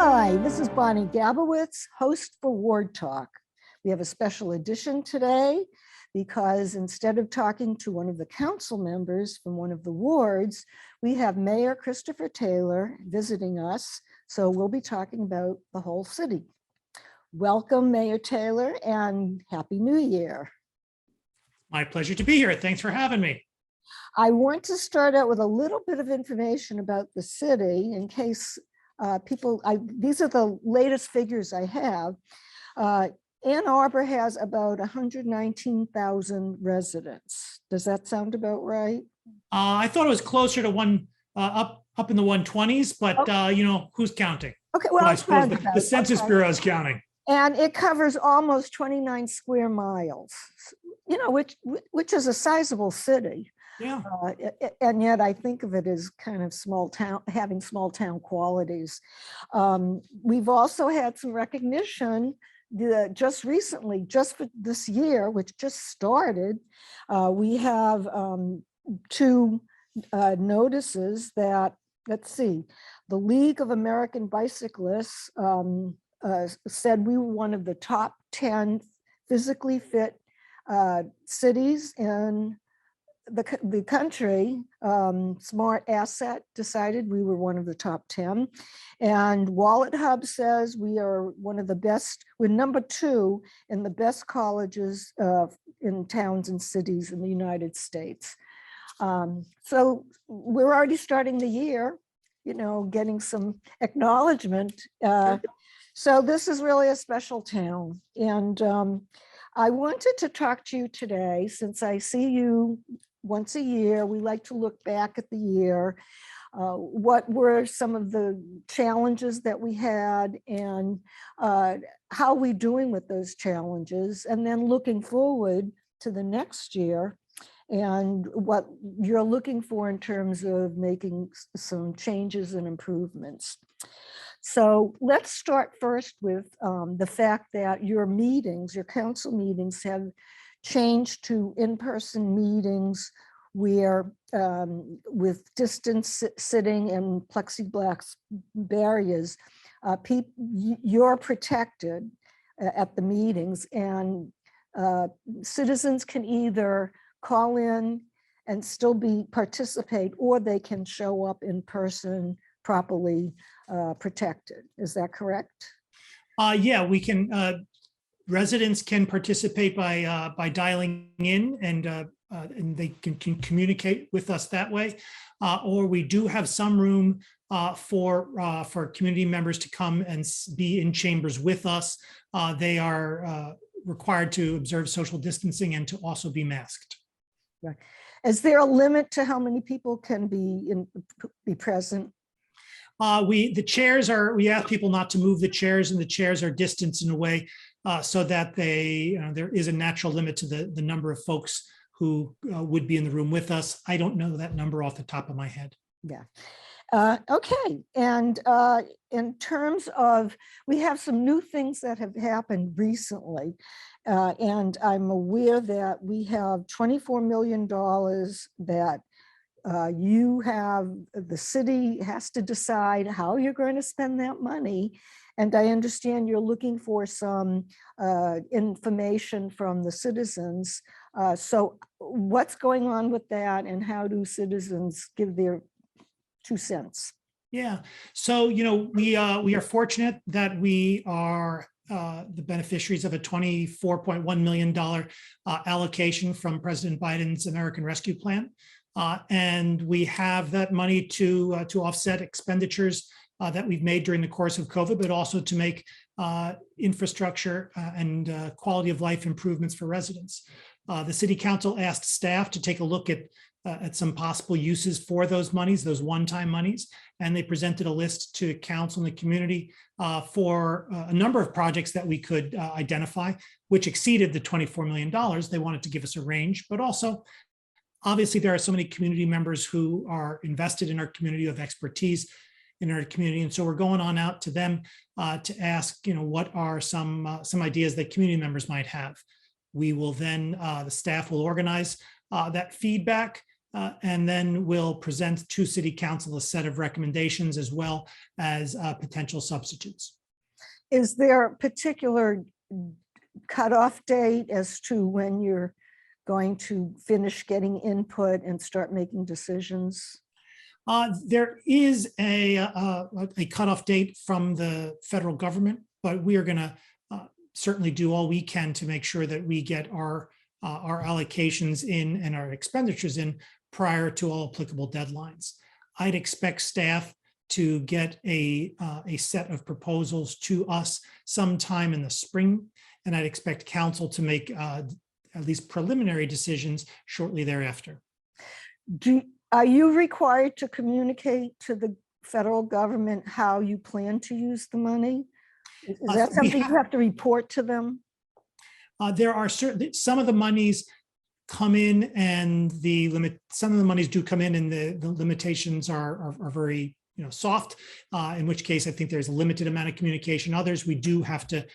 Hi, this is Bonnie Gabowitz, host for Ward Talk. We have a special edition today because instead of talking to one of the council members from one of the wards, we have Mayor Christopher Taylor visiting us. So we'll be talking about the whole city. Welcome, Mayor Taylor, and Happy New Year. My pleasure to be here. Thanks for having me. I want to start out with a little bit of information about the city in case these are the latest figures I have. Ann Arbor has about 119,000 residents. Does that sound about right? I thought it was closer to up in the 120s, but who's counting? Okay, well, I suppose the Census Bureau is counting. And it covers almost 29 square miles, which is a sizable city. Yeah. And yet I think of it as kind of small town, having small town qualities. We've also had some recognition just recently, just for this year, which just started. We have two notices that, let's see, the League of American Bicyclists said we were one of the top 10 physically fit cities in the country. Smart Asset decided we were one of the top 10, and Wallet Hub says we are one of the best. We're number 2 in the best colleges in towns and cities in the United States. So we're already starting the year, getting some acknowledgement. So this is really a special town, and I wanted to talk to you today since I see you once a year. We like to look back at the year. What were some of the challenges that we had, and how are we doing with those challenges? And then looking forward to the next year and what you're looking for in terms of making some changes and improvements. So let's start first with the fact that your council meetings have changed to in-person meetings where with distance sitting and plexiglass barriers, you're protected at the meetings, and citizens can either call in and still participate, or they can show up in person properly protected. Is that correct? Yeah, we can. Residents can participate by dialing in, and they can communicate with us that way. Or we do have some room for community members to come and be in chambers with us. They are required to observe social distancing and to also be masked. Right. Is there a limit to how many people can be present? We ask people not to move the chairs, and the chairs are distanced in a way so that there is a natural limit to the number of folks who would be in the room with us. I don't know that number off the top of my head. Yeah. Okay. And in terms of, we have some new things that have happened recently. And I'm aware that we have $24 million that the city has to decide how you're going to spend that money. And I understand you're looking for some information from the citizens. So what's going on with that, and how do citizens give their 2 cents? Yeah, so we are fortunate that we are the beneficiaries of a $24.1 million allocation from President Biden's American Rescue Plan. And we have that money to offset expenditures that we've made during the course of COVID, but also to make infrastructure and quality of life improvements for residents. The City Council asked staff to take a look at some possible uses for those monies, those one-time monies, and they presented a list to council and the community for a number of projects that we could identify, which exceeded the $24 million. They wanted to give us a range, but also, obviously, there are so many community members who are invested in our community, of expertise in our community, and so we're going on out to them to ask, what are some ideas that community members might have. We will then, the staff will organize that feedback and then we'll present to City Council a set of recommendations as well as potential substitutes. Is there a particular cutoff date as to when you're going to finish getting input and start making decisions? There is a cutoff date from the federal government, but we are going to certainly do all we can to make sure that we get our allocations in and our expenditures in prior to all applicable deadlines. I'd expect staff to get a set of proposals to us sometime in the spring, and I'd expect council to make at least preliminary decisions shortly thereafter. Are you required to communicate to the federal government how you plan to use the money? Is that something you have to report to them? There are some of the monies come in and some of the monies do come in and the limitations are very soft, in which case I think there's a limited amount of communication. Others, we do have to,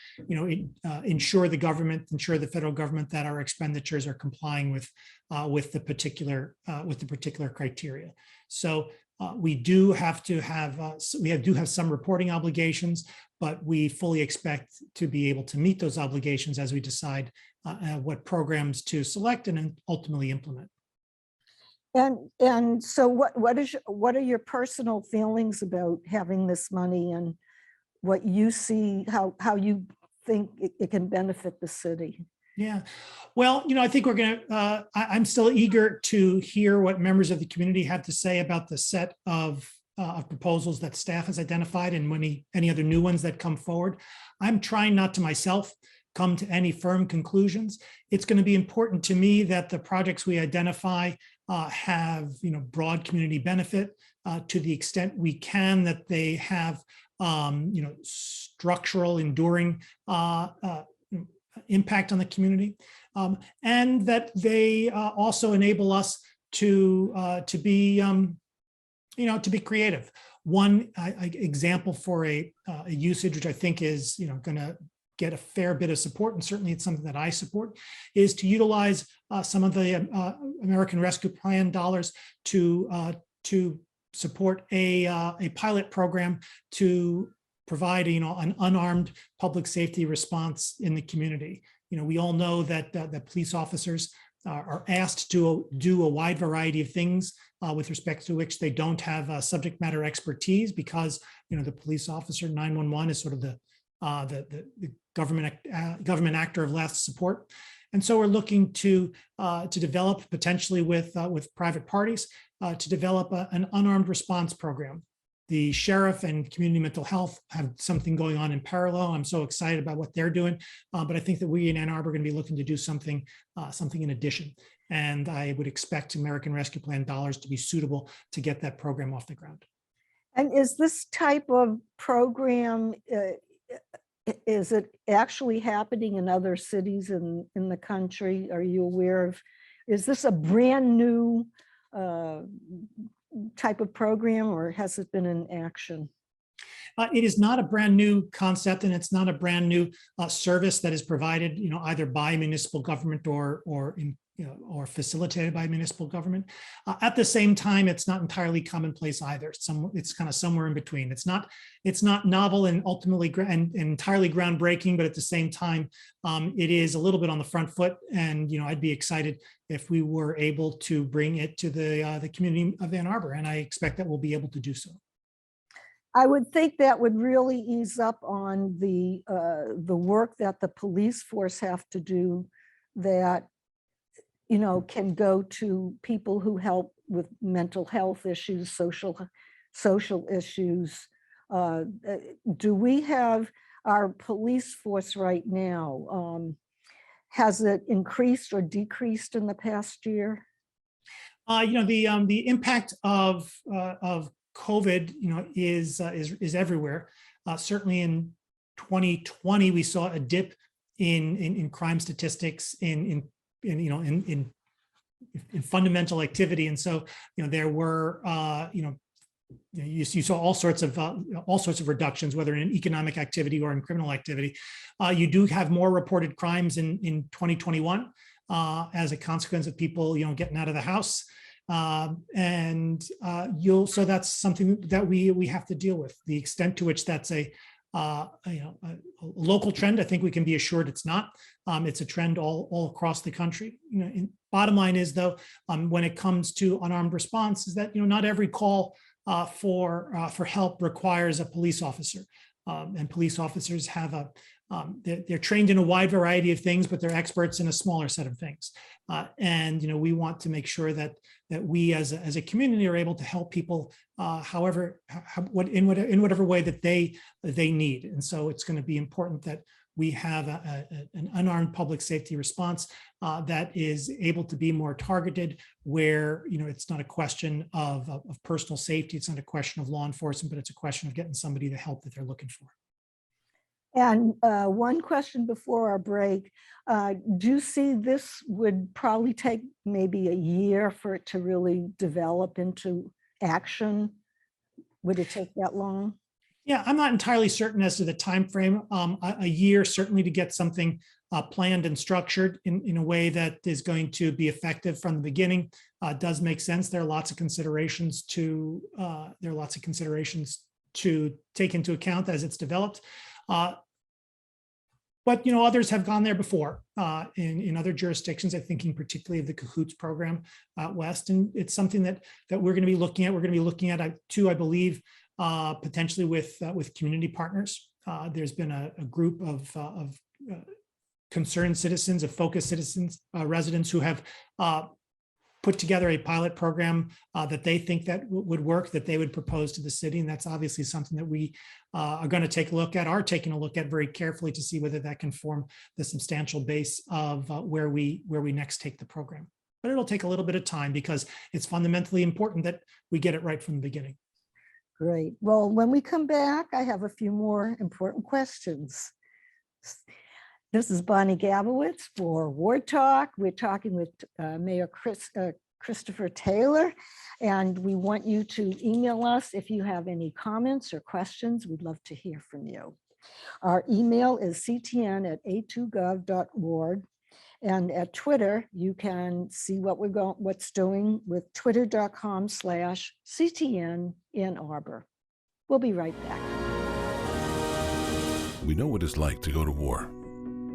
ensure the federal government that our expenditures are complying with the particular criteria. So we do have to have do have some reporting obligations, but we fully expect to be able to meet those obligations as we decide what programs to select and then ultimately implement. And so what are your personal feelings about having this money and what you see, how you think it can benefit the city? Yeah, well, I think I'm still eager to hear what members of the community have to say about the set of proposals that staff has identified and any other new ones that come forward. I'm trying not to myself come to any firm conclusions. It's going to be important to me that the projects we identify have broad community benefit to the extent we can, that they have structural, enduring impact on the community, and that they also enable us to be creative. One example for a usage which I think is going to get a fair bit of support, and certainly it's something that I support, is to utilize some of the American Rescue Plan dollars to support a pilot program to provide an unarmed public safety response in the community. We all know that that police officers are asked to do a wide variety of things with respect to which they don't have subject matter expertise, because the police officer 911 is sort of the government actor of last support. And so we're looking to develop, potentially with private parties, to develop an unarmed response program. The sheriff and community mental health have something going on in parallel. I'm so excited about what they're doing, but I think that we in Ann Arbor are going to be looking to do something in addition. And I would expect American Rescue Plan dollars to be suitable to get that program off the ground. And is this type of program, is it actually happening in other cities in the country? Are you aware of, is this a brand new type of program, or has it been in action? It is not a brand new concept, and it's not a brand new service that is provided, either by municipal government or facilitated by municipal government. At the same time, it's not entirely commonplace either. It's kind of somewhere in between. It's not novel and ultimately and entirely groundbreaking, but at the same time, it is a little bit on the front foot. And I'd be excited if we were able to bring it to the community of Ann Arbor, and I expect that we'll be able to do so. I would think that would really ease up on the work that the police force have to do, that can go to people who help with mental health issues, social issues. Do we have our police force right now? Has it increased or decreased in the past year? The impact of COVID, is everywhere. Certainly in 2020, we saw a dip in crime statistics, in fundamental activity, and so there were you saw all sorts of reductions, whether in economic activity or in criminal activity. You do have more reported crimes in 2021 as a consequence of people getting out of the house. So that's something that we have to deal with. The extent to which that's a local trend, I think we can be assured it's not. It's a trend all across the country. Bottom line is, though, when it comes to unarmed response, is that not every call for help requires a police officer, and police officers have they're trained in a wide variety of things, but they're experts in a smaller set of things. And we want to make sure that we as a community are able to help people in whatever way that they need. And so it's going to be important that we have an unarmed public safety response that is able to be more targeted, where it's not a question of personal safety, it's not a question of law enforcement, but it's a question of getting somebody the help that they're looking for. And one question before our break, do you see this would probably take maybe a year for it to really develop into action? Would it take that long? Yeah, I'm not entirely certain as to the time frame. A year certainly to get something planned and structured in a way that is going to be effective from the beginning does make sense. There are lots of considerations to take into account as it's developed. But others have gone there before in other jurisdictions. I'm thinking particularly of the Cahoots program out west, and it's something that we're going to be looking at. We're going to be looking at too, I believe, potentially with community partners. There's been a group of concerned citizens, of focused citizens, residents who have put together a pilot program that they think that would work, that they would propose to the city. And that's obviously something that we are going to take a look at, are taking a look at very carefully to see whether that can form the substantial base of where we next take the program. But it'll take a little bit of time because it's fundamentally important that we get it right from the beginning. Great. Well, when we come back, I have a few more important questions. This is Bonnie Gabowitz for Ward Talk. We're talking with Mayor Christopher Taylor, and we want you to email us if you have any comments or questions. We'd love to hear from you. Our email is ctn@a2gov.org, and at Twitter, you can see what's doing with twitter.com/CTN in Arbor. We'll be right back. We know what it's like to go to war,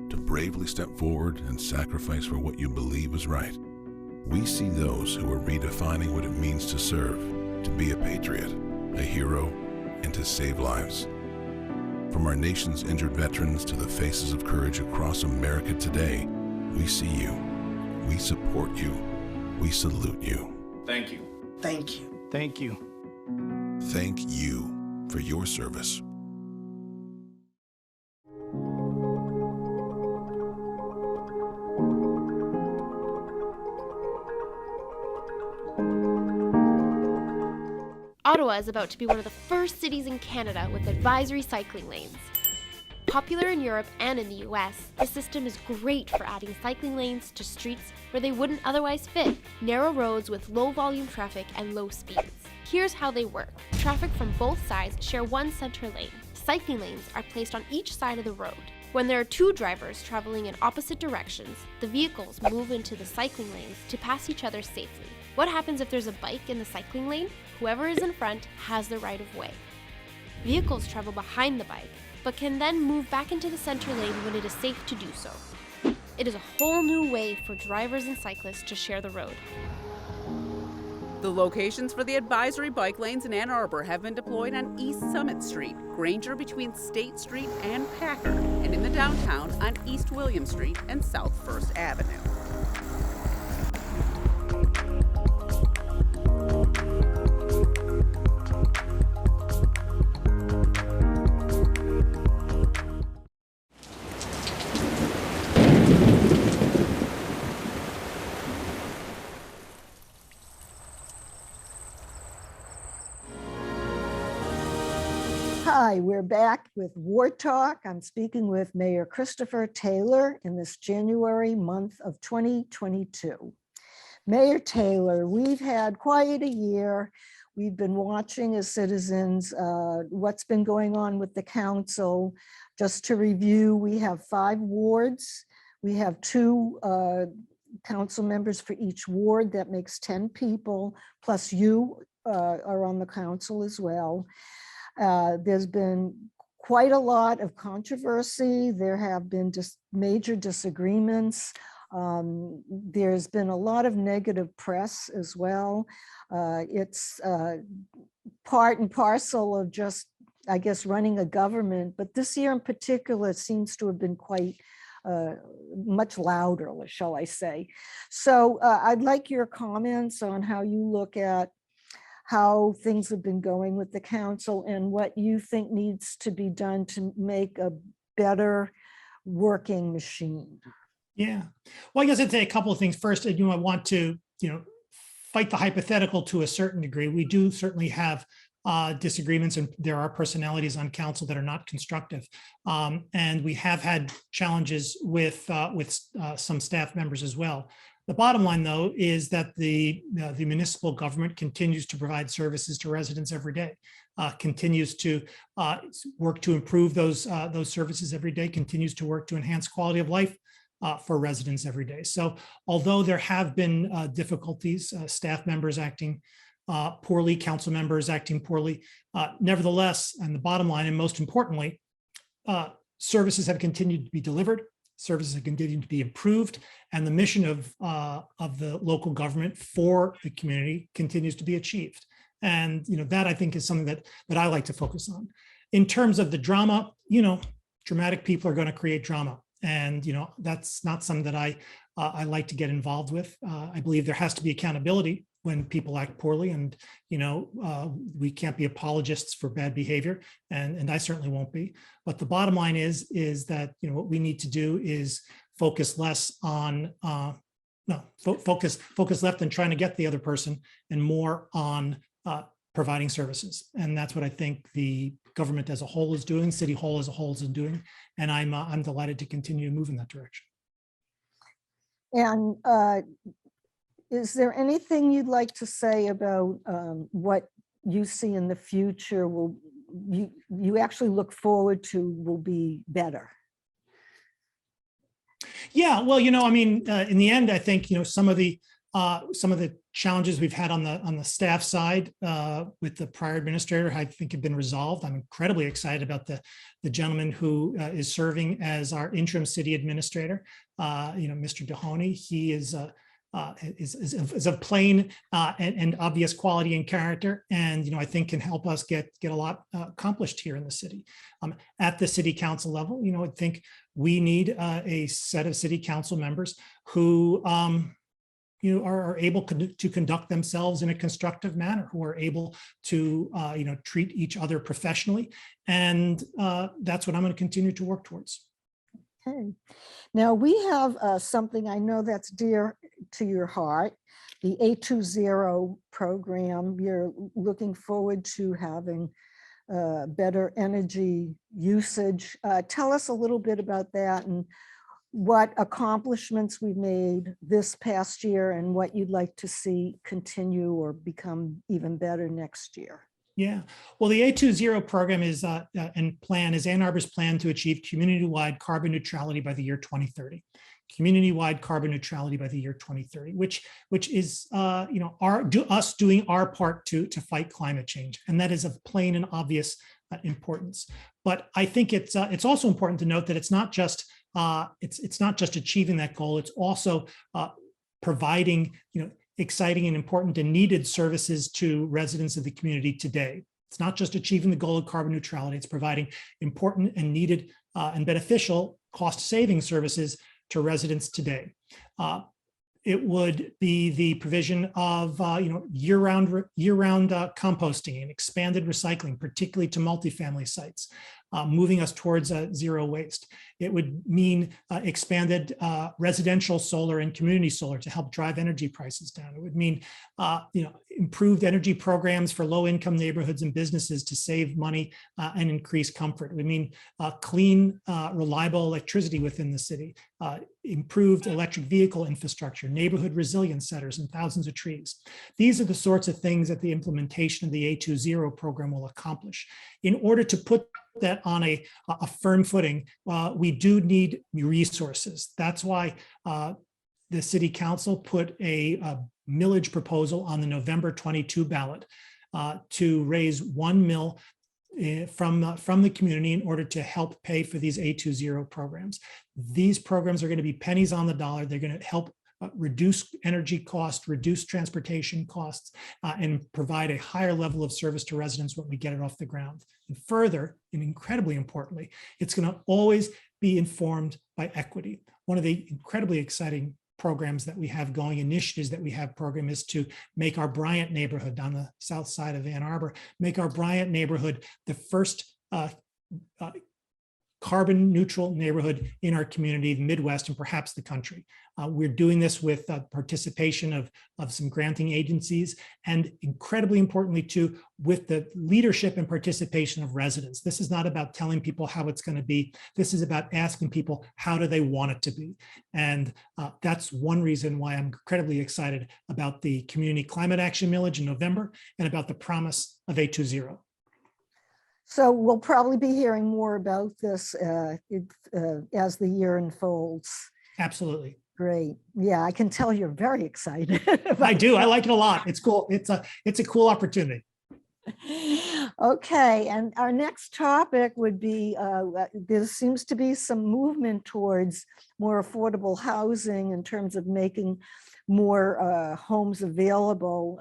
to bravely step forward and sacrifice for what you believe is right. We see those who are redefining what it means to serve, to be a patriot, a hero, and to save lives. From our nation's injured veterans to the faces of courage across America today, we see you, we support you, we salute you. Thank you. Thank you. Thank you. Thank you for your service. Ottawa is about to be one of the first cities in Canada with advisory cycling lanes. Popular in Europe and in the US, the system is great for adding cycling lanes to streets where they wouldn't otherwise fit, narrow roads with low volume traffic and low speeds. Here's how they work. Traffic from both sides share one center lane. Cycling lanes are placed on each side of the road. When there are two drivers traveling in opposite directions, the vehicles move into the cycling lanes to pass each other safely. What happens if there's a bike in the cycling lane? Whoever is in front has the right of way. Vehicles travel behind the bike, but can then move back into the center lane when it is safe to do so. It is a whole new way for drivers and cyclists to share the road. The locations for the advisory bike lanes in Ann Arbor have been deployed on East Summit Street, Granger between State Street and Packer, and in the downtown on East William Street and South First Avenue. Hi, we're back with Ward Talk. I'm speaking with Mayor Christopher Taylor in this January month of 2022. Mayor Taylor, we've had quite a year. We've been watching as citizens what's been going on with the council. Just to review, we have 5 wards. We have 2 council members for each ward. That makes 10 people, plus you are on the council as well. There's been quite a lot of controversy. There have been just major disagreements. There's been a lot of negative press as well. It's part and parcel of just, I guess, running a government, but this year in particular seems to have been quite much louder, shall I say. So I'd like your comments on how you look at how things have been going with the council and what you think needs to be done to make a better working machine. Yeah. Well, I guess I'd say a couple of things. First, I want to, fight the hypothetical to a certain degree. We do certainly have disagreements, and there are personalities on council that are not constructive. And we have had challenges with some staff members as well. The bottom line, though, is that the municipal government continues to provide services to residents every day, continues to work to improve those services every day, continues to work to enhance quality of life for residents every day. So although there have been difficulties, staff members acting poorly, council members acting poorly, nevertheless, and the bottom line, and most importantly, services have continued to be delivered. Services have continued to be improved, and the mission of the local government for the community continues to be achieved. And that, I think, is something that I like to focus on. In terms of the drama, dramatic people are going to create drama, and that's not something that I like to get involved with. I believe there has to be accountability when people act poorly, and we can't be apologists for bad behavior, and I certainly won't be. But the bottom line is that what we need to do is focus less on focus left on trying to get the other person, and more on providing services. And that's what I think the government as a whole is doing, City Hall as a whole is doing, and I'm delighted to continue to move in that direction. And is there anything you'd like to say about what you see in the future you actually look forward to will be better? Yeah, well, in the end, I think some of the challenges we've had on the staff side with the prior administrator, I think, have been resolved. I'm incredibly excited about the gentleman who is serving as our interim city administrator, Mr. Dehoney. He is of plain and obvious quality and character, and I think can help us get a lot accomplished here in the city. At the city council level, I think we need a set of city council members who are able to conduct themselves in a constructive manner, who are able to treat each other professionally, and that's what I'm going to continue to work towards. Okay. Now we have something I know that's dear to your heart, the 820 program. You're looking forward to having better energy usage. Tell us a little bit about that and what accomplishments we've made this past year and what you'd like to see continue or become even better next year. Yeah, well, the 820 program is and plan is Ann Arbor's plan to achieve community-wide carbon neutrality by the year 2030. Community-wide carbon neutrality by the year 2030, which is us doing our part to fight climate change, and that is of plain and obvious importance. But I think it's also important to note that it's not just achieving that goal. It's also providing exciting and important and needed services to residents of the community today. It's not just achieving the goal of carbon neutrality, it's providing important and needed and beneficial cost-saving services to residents today. It would be the provision of year-round composting and expanded recycling, particularly to multifamily sites, moving us towards zero waste. It would mean expanded residential solar and community solar to help drive energy prices down. It would mean improved energy programs for low-income neighborhoods and businesses to save money and increase comfort. It would mean clean, reliable electricity within the city, improved electric vehicle infrastructure, neighborhood resilience centers, and thousands of trees. These are the sorts of things that the implementation of the 820 program will accomplish. In order to put that on a firm footing, we do need resources. That's why the city council put a millage proposal on the November 22 ballot to raise 1 mil from the community in order to help pay for these A20 programs. These programs are going to be pennies on the dollar. They're going to help reduce energy costs, reduce transportation costs, and provide a higher level of service to residents when we get it off the ground. And further, and incredibly importantly, it's going to always be informed by equity. One of the incredibly exciting programs that we have going, initiatives that we have program, is to make our Bryant neighborhood on the south side of Ann Arbor, make our Bryant neighborhood the first carbon neutral neighborhood in our community, the Midwest, and perhaps the country. We're doing this with participation of some granting agencies, and incredibly importantly too, with the leadership and participation of residents. This is not about telling people how it's going to be. This is about asking people, how do they want it to be? And that's one reason why I'm incredibly excited about the Community Climate Action Millage in November and about the promise of A20. So we'll probably be hearing more about this as the year unfolds. Absolutely. Great. Yeah, I can tell you're very excited. I do. I like it a lot. It's cool. It's a cool opportunity. Okay, and our next topic would be, there seems to be some movement towards more affordable housing in terms of making more homes available.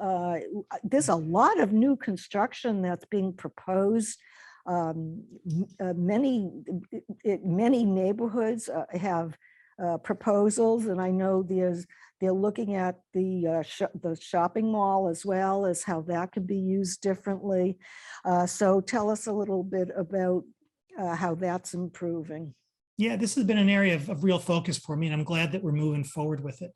There's a lot of new construction that's being proposed. Many neighborhoods have proposals, and I know they're looking at the shopping mall as well, as how that could be used differently. So tell us a little bit about how that's improving. Yeah, this has been an area of real focus for me, and I'm glad that we're moving forward with it.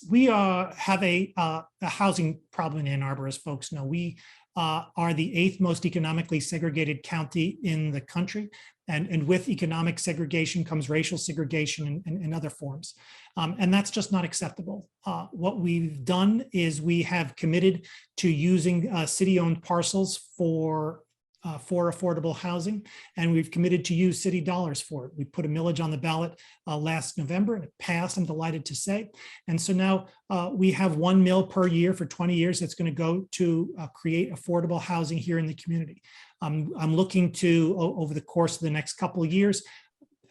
We have a housing problem in Ann Arbor, as folks know. We are the 8th most economically segregated county in the country. And with economic segregation comes racial segregation and other forms. And that's just not acceptable. What we've done is we have committed to using city-owned parcels for affordable housing, and we've committed to use city dollars for it. We put a millage on the ballot last November, and it passed, I'm delighted to say. And so now we have 1 mil per year for 20 years that's going to go to create affordable housing here in the community. I'm looking to, over the course of the next couple of years,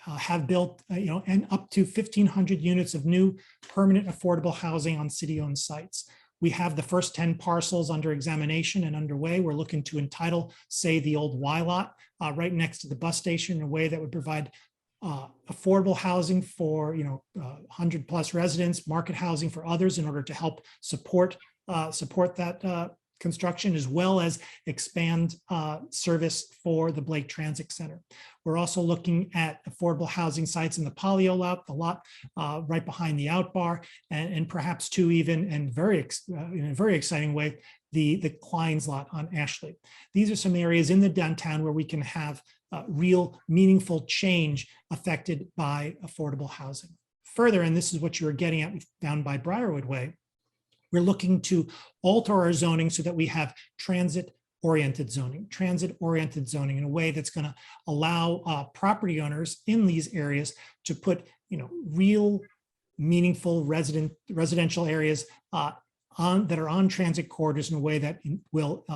have built, and up to 1,500 units of new permanent affordable housing on city-owned sites. We have the first 10 parcels under examination and underway. We're looking to entitle, say, the old Y lot right next to the bus station in a way that would provide affordable housing for 100+ residents, market housing for others, in order to help support that construction, as well as expand service for the Blake Transit Center. We're also looking at affordable housing sites in the Polio lot, the lot right behind the Outbar, and perhaps too, even, and in a very exciting way, the Klein's lot on Ashley. These are some areas in the downtown where we can have real meaningful change affected by affordable housing. Further, and this is what you were getting at down by Briarwood Way, we're looking to alter our zoning so that we have transit-oriented zoning in a way that's going to allow property owners in these areas to put, real meaningful residential areas that are on transit corridors in a way that will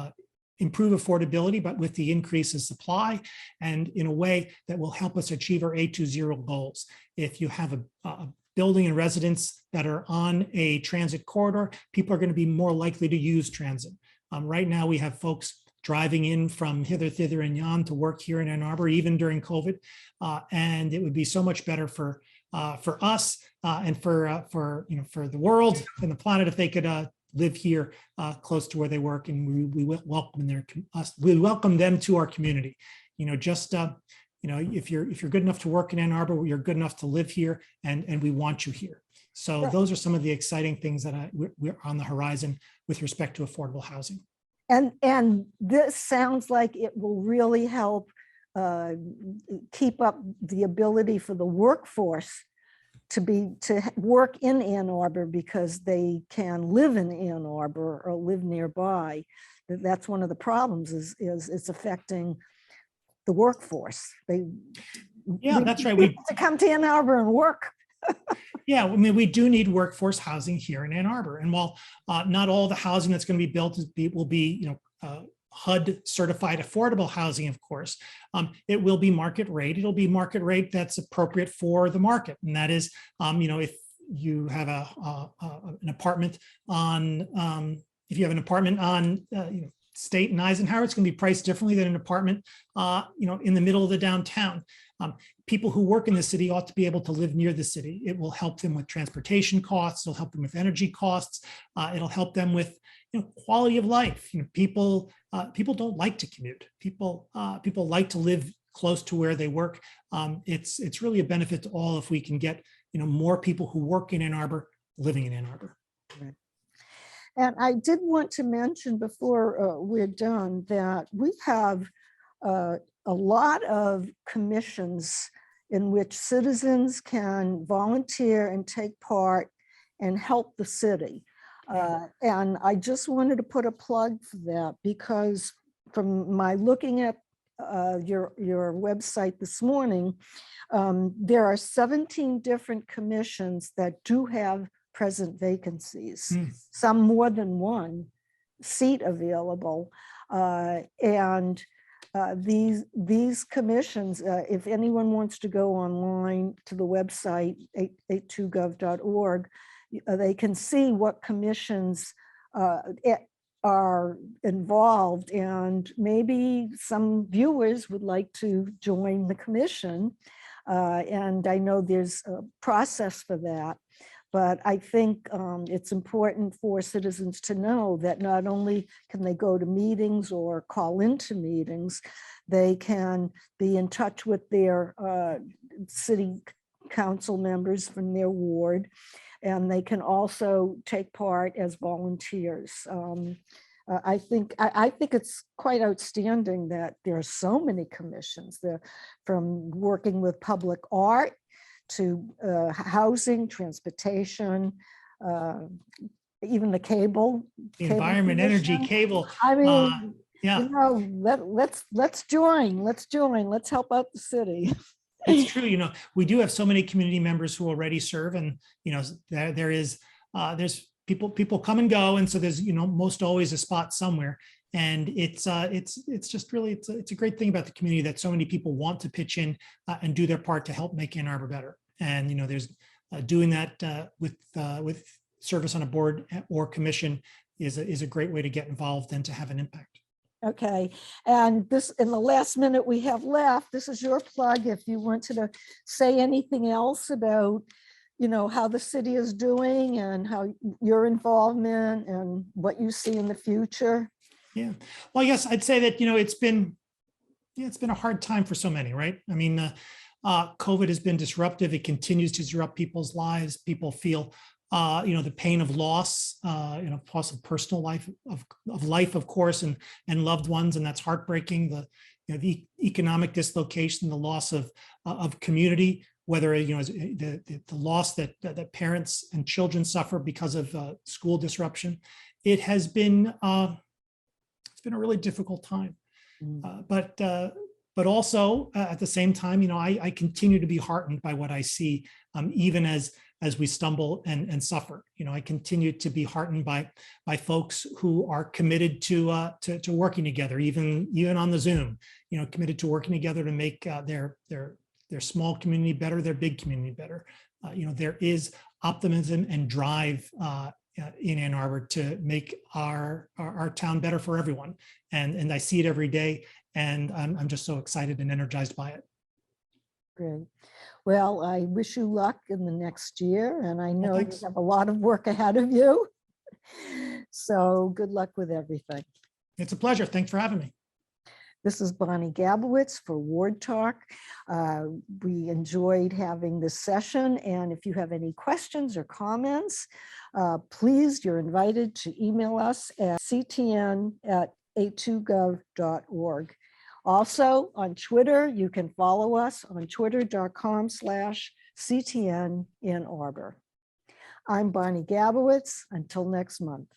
improve affordability, but with the increase in supply, and in a way that will help us achieve our A20 goals. If you have a building and residents that are on a transit corridor, people are going to be more likely to use transit. Right now, we have folks driving in from hither, thither, and yon to work here in Ann Arbor, even during COVID. And it would be so much better for us and for the world and the planet if they could live here close to where they work, and we welcome them to our community. If you're good enough to work in Ann Arbor, you're good enough to live here, and we want you here. So those are some of the exciting things that we're on the horizon with respect to affordable housing. And this sounds like it will really help keep up the ability for the workforce to work in Ann Arbor, because they can live in Ann Arbor or live nearby. That's one of the problems, is it's affecting the workforce. That's right. We to come to Ann Arbor and work. Yeah, I mean, we do need workforce housing here in Ann Arbor. And while not all the housing that's going to be built will be, HUD certified affordable housing, of course, it will be market rate. It'll be market rate that's appropriate for the market. And that is, if you have an apartment on, State and Eisenhower, it's going to be priced differently than an apartment, in the middle of the downtown. People who work in the city ought to be able to live near the city. It will help them with transportation costs. It'll help them with energy costs. It'll help them with quality of life. People don't like to commute. People like to live close to where they work. It's really a benefit to all if we can get more people who work in Ann Arbor living in Ann Arbor. Right. And I did want to mention before we're done that we have a lot of commissions in which citizens can volunteer and take part and help the city. And I just wanted to put a plug for that because from my looking at your website this morning, there are 17 different commissions that do have present vacancies, some more than one seat available. And these commissions, if anyone wants to go online to the website 82gov.org, they can see what commissions are involved, and maybe some viewers would like to join the commission. And I know there's a process for that. But I think it's important for citizens to know that not only can they go to meetings or call into meetings, they can be in touch with their city council members from their ward, and they can also take part as volunteers. I think it's quite outstanding that there are so many commissions. They're from working with public art to housing, transportation, even the cable. Environment, energy, cable. I mean, yeah, let's join. Let's help out the city. it's true. We do have so many community members who already serve, and there's people come and go, and so there's most always a spot somewhere. And it's just really it's a great thing about the community that so many people want to pitch in and do their part to help make Ann Arbor better. And there's doing that with service on a board or commission is a great way to get involved and to have an impact. Okay, and this in the last minute we have left, this is your plug. If you wanted to say anything else about how the city is doing and how your involvement and what you see in the future. Yeah, well, yes, I'd say that it's been a hard time for so many, right? I mean, COVID has been disruptive. It continues to disrupt people's lives. People feel, the pain of loss, loss of personal life, of life, of course, and loved ones, and that's heartbreaking. The economic dislocation, the loss of community, whether the loss that parents and children suffer because of school disruption. It has been. It's been a really difficult time, but also at the same time, I continue to be heartened by what I see, even as we stumble and suffer. I continue to be heartened by folks who are committed to working together, even on the Zoom. Committed to working together to make their small community better, their big community better. There is optimism and drive in Ann Arbor to make our town better for everyone. And I see it every day, and I'm just so excited and energized by it. Great. Well, I wish you luck in the next year, and I know you thanks. have a lot of work ahead of you. So good luck with everything. It's a pleasure. Thanks for having me. This is Bonnie Gabowitz for Ward Talk. We enjoyed having this session, and if you have any questions or comments, please, you're invited to email us at ctn@a2gov.org. Also on Twitter, you can follow us on twitter.com/CTN Ann Arbor. I'm Bonnie Gabowitz. Until next month.